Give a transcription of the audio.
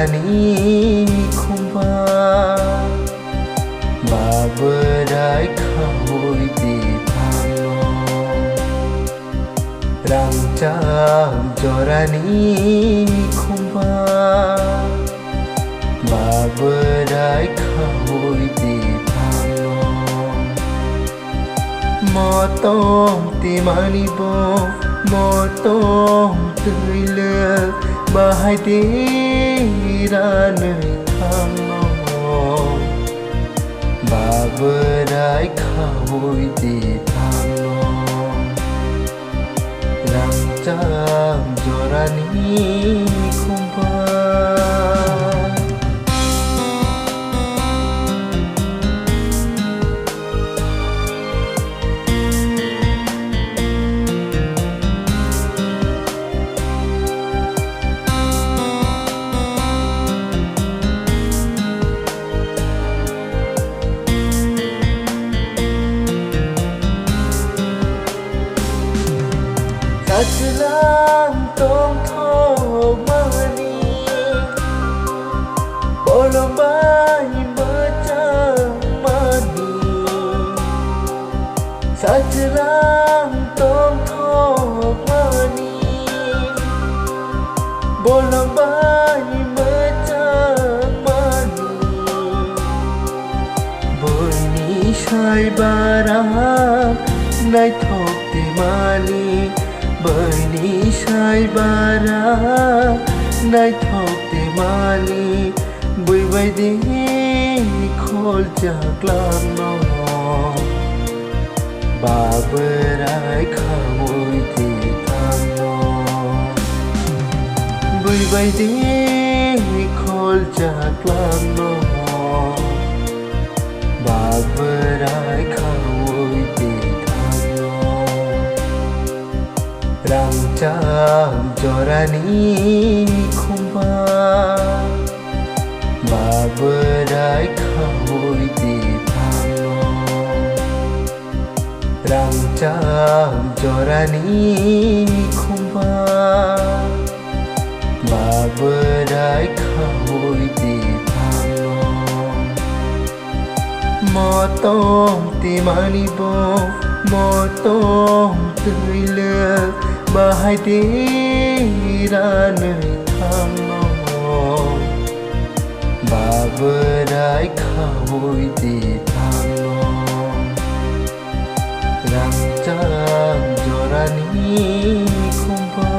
जरानि खुम्बा बाबोराय खावै दिफाङो रांचां जरानि खुम्बा बाबोराय खावै दिफाङो motong timanibo motong tuile bahai dirane thango baberai khawoi di thango rangchang jorani khumpa Sajalang tong thong mani bolong bai macam mani Sajalang tong thong mani bolong bai macam mani Boy ni sai barang nai thok ti mali Bani sai bara nai thok te mali bui bai di khol jaklang no baberai khawoi ti thang no bui bai di khol jaklang no baberai khawoi ti Rangchang jorani khumba baberai khawoi diphangno Rangchang jorani khumba baberai khawoi diphangno motong timanibo motong tuile bahai dirane thango baberai khawoi diphangno rangchang jorani khumba